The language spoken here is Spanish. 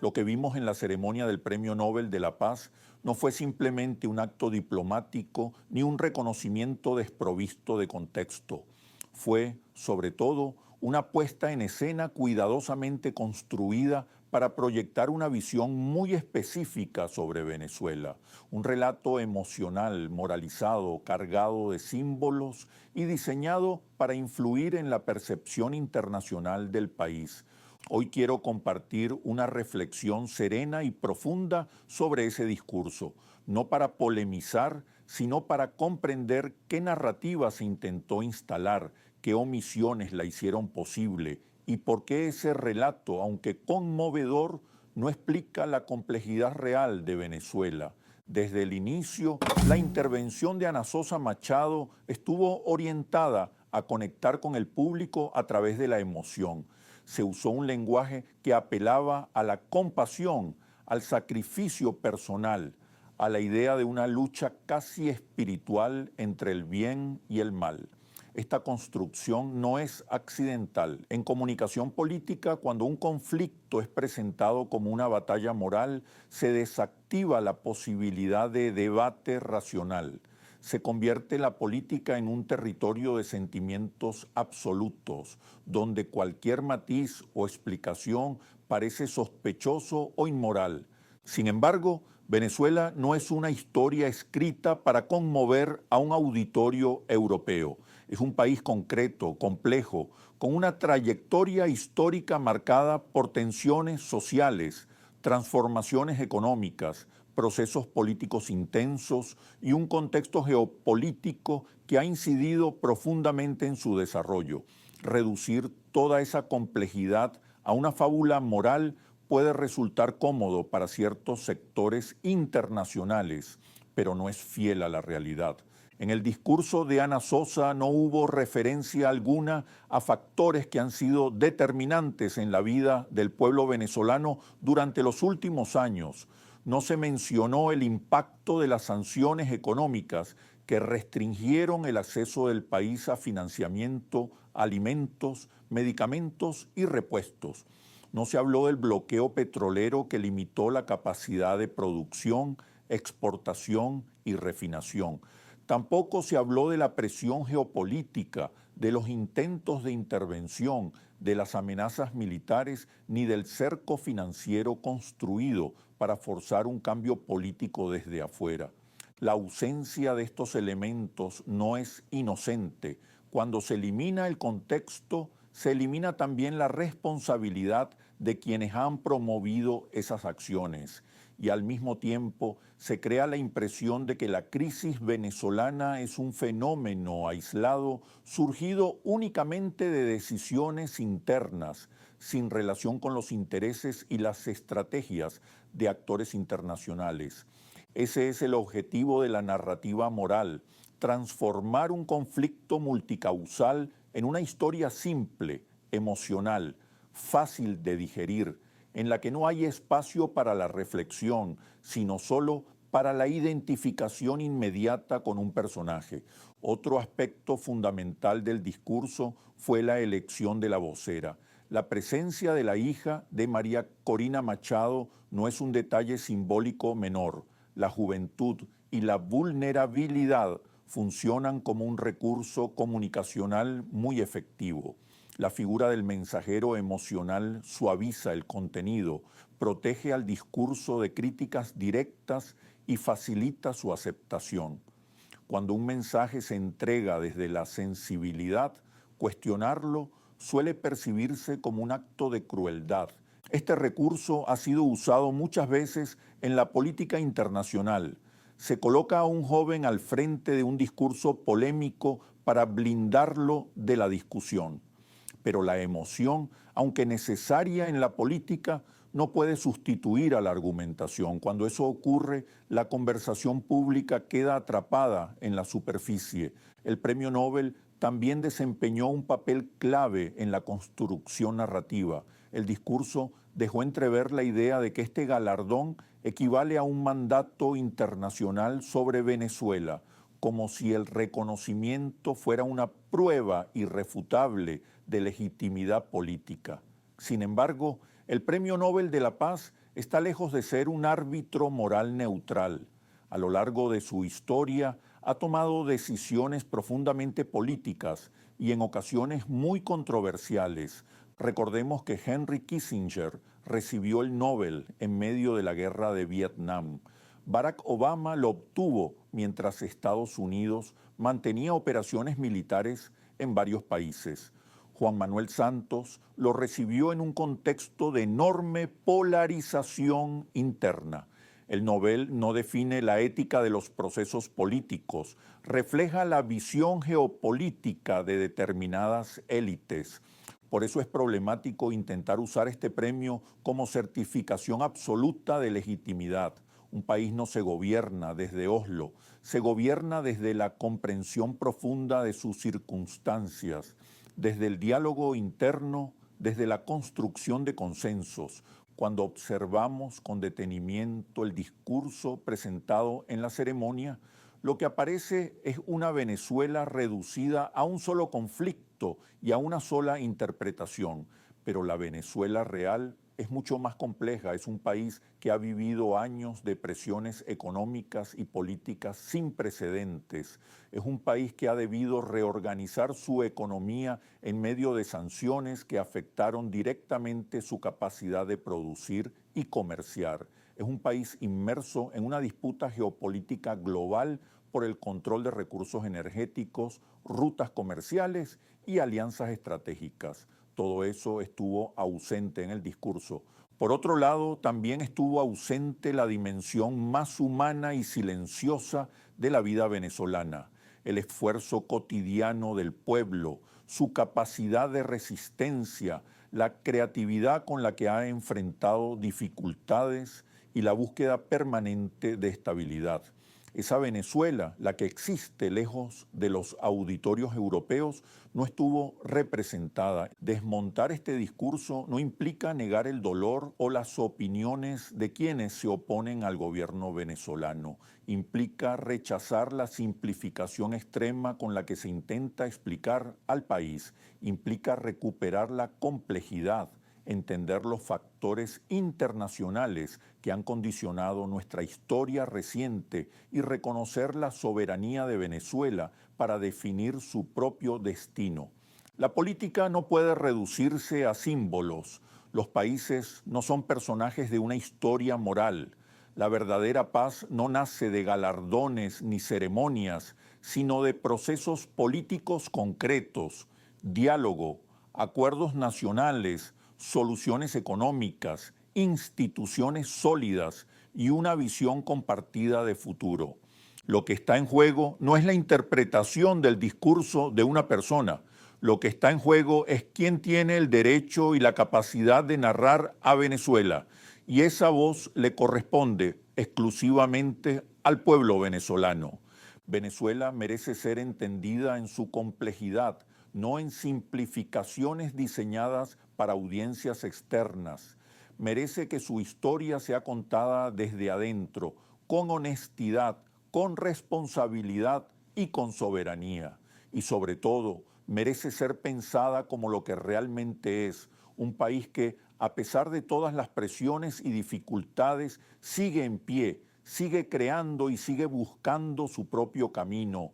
Lo que vimos en la ceremonia del Premio Nobel de la Paz no fue simplemente un acto diplomático ni un reconocimiento desprovisto de contexto. Fue, sobre todo, una puesta en escena cuidadosamente construida para proyectar una visión muy específica sobre Venezuela, un relato emocional, moralizado, cargado de símbolos y diseñado para influir en la percepción internacional del país. Hoy quiero compartir una reflexión serena y profunda sobre ese discurso, no para polemizar, sino para comprender qué narrativa se intentó instalar, qué omisiones la hicieron posible y por qué ese relato, aunque conmovedor, no explica la complejidad real de Venezuela. Desde el inicio, la intervención de Ana Sosa Machado estuvo orientada a conectar con el público a través de la emoción. Se usó un lenguaje que apelaba a la compasión, al sacrificio personal, a la idea de una lucha casi espiritual entre el bien y el mal. Esta construcción no es accidental. En comunicación política, cuando un conflicto es presentado como una batalla moral, se desactiva la posibilidad de debate racional. Se convierte la política en un territorio de sentimientos absolutos, donde cualquier matiz o explicación parece sospechoso o inmoral. Sin embargo, Venezuela no es una historia escrita para conmover a un auditorio europeo. Es un país concreto, complejo, con una trayectoria histórica marcada por tensiones sociales, transformaciones económicas, procesos políticos intensos y un contexto geopolítico que ha incidido profundamente en su desarrollo. Reducir toda esa complejidad a una fábula moral puede resultar cómodo para ciertos sectores internacionales, pero no es fiel a la realidad. En el discurso de Ana Sosa no hubo referencia alguna a factores que han sido determinantes en la vida del pueblo venezolano durante los últimos años. No se mencionó el impacto de las sanciones económicas que restringieron el acceso del país a financiamiento, alimentos, medicamentos y repuestos. No se habló del bloqueo petrolero que limitó la capacidad de producción, exportación y refinación. Tampoco se habló de la presión geopolítica, de los intentos de intervención, de las amenazas militares, ni del cerco financiero construido para forzar un cambio político desde afuera. La ausencia de estos elementos no es inocente. Cuando se elimina el contexto, se elimina también la responsabilidad de quienes han promovido esas acciones y al mismo tiempo se crea la impresión de que la crisis venezolana es un fenómeno aislado surgido únicamente de decisiones internas, sin relación con los intereses y las estrategias de actores internacionales. Ese es el objetivo de la narrativa moral, transformar un conflicto multicausal en una historia simple, emocional, fácil de digerir, en la que no hay espacio para la reflexión, sino solo para la identificación inmediata con un personaje. Otro aspecto fundamental del discurso fue la elección de la vocera. La presencia de la hija de María Corina Machado no es un detalle simbólico menor. La juventud y la vulnerabilidad funcionan como un recurso comunicacional muy efectivo. La figura del mensajero emocional suaviza el contenido, protege al discurso de críticas directas y facilita su aceptación. Cuando un mensaje se entrega desde la sensibilidad, cuestionarlo suele percibirse como un acto de crueldad. Este recurso ha sido usado muchas veces en la política internacional. Se coloca a un joven al frente de un discurso polémico para blindarlo de la discusión. Pero la emoción, aunque necesaria en la política, no puede sustituir a la argumentación. Cuando eso ocurre, la conversación pública queda atrapada en la superficie. El Premio Nobel también desempeñó un papel clave en la construcción narrativa. El discurso dejó entrever la idea de que este galardón equivale a un mandato internacional sobre Venezuela, como si el reconocimiento fuera una prueba irrefutable de legitimidad política. Sin embargo, el Premio Nobel de la Paz está lejos de ser un árbitro moral neutral. A lo largo de su historia ha tomado decisiones profundamente políticas y en ocasiones muy controversiales. Recordemos que Henry Kissinger recibió el Nobel en medio de la guerra de Vietnam. Barack Obama lo obtuvo mientras Estados Unidos mantenía operaciones militares en varios países. Juan Manuel Santos lo recibió en un contexto de enorme polarización interna. El Nobel no define la ética de los procesos políticos, refleja la visión geopolítica de determinadas élites. Por eso es problemático intentar usar este premio como certificación absoluta de legitimidad. Un país no se gobierna desde Oslo, se gobierna desde la comprensión profunda de sus circunstancias, desde el diálogo interno, desde la construcción de consensos. Cuando observamos con detenimiento el discurso presentado en la ceremonia, lo que aparece es una Venezuela reducida a un solo conflicto y a una sola interpretación. Pero la Venezuela real es mucho más compleja, es un país que ha vivido años de presiones económicas y políticas sin precedentes. Es un país que ha debido reorganizar su economía en medio de sanciones que afectaron directamente su capacidad de producir y comerciar. Es un país inmerso en una disputa geopolítica global por el control de recursos energéticos, rutas comerciales y alianzas estratégicas. Todo eso estuvo ausente en el discurso. Por otro lado, también estuvo ausente la dimensión más humana y silenciosa de la vida venezolana, el esfuerzo cotidiano del pueblo, su capacidad de resistencia, la creatividad con la que ha enfrentado dificultades y la búsqueda permanente de estabilidad. Esa Venezuela, la que existe lejos de los auditorios europeos, no estuvo representada. Desmontar este discurso no implica negar el dolor o las opiniones de quienes se oponen al gobierno venezolano. Implica rechazar la simplificación extrema con la que se intenta explicar al país. Implica recuperar la complejidad, entender los factores internacionales que han condicionado nuestra historia reciente y reconocer la soberanía de Venezuela para definir su propio destino. La política no puede reducirse a símbolos. Los países no son personajes de una historia moral. La verdadera paz no nace de galardones ni ceremonias, sino de procesos políticos concretos, diálogo, acuerdos nacionales, soluciones económicas, instituciones sólidas y una visión compartida de futuro. Lo que está en juego no es la interpretación del discurso de una persona. Lo que está en juego es quién tiene el derecho y la capacidad de narrar a Venezuela. Y esa voz le corresponde exclusivamente al pueblo venezolano. Venezuela merece ser entendida en su complejidad, no en simplificaciones diseñadas para audiencias externas. Merece que su historia sea contada desde adentro, con honestidad, con responsabilidad y con soberanía. Y sobre todo, merece ser pensada como lo que realmente es, un país que, a pesar de todas las presiones y dificultades, sigue en pie, sigue creando y sigue buscando su propio camino,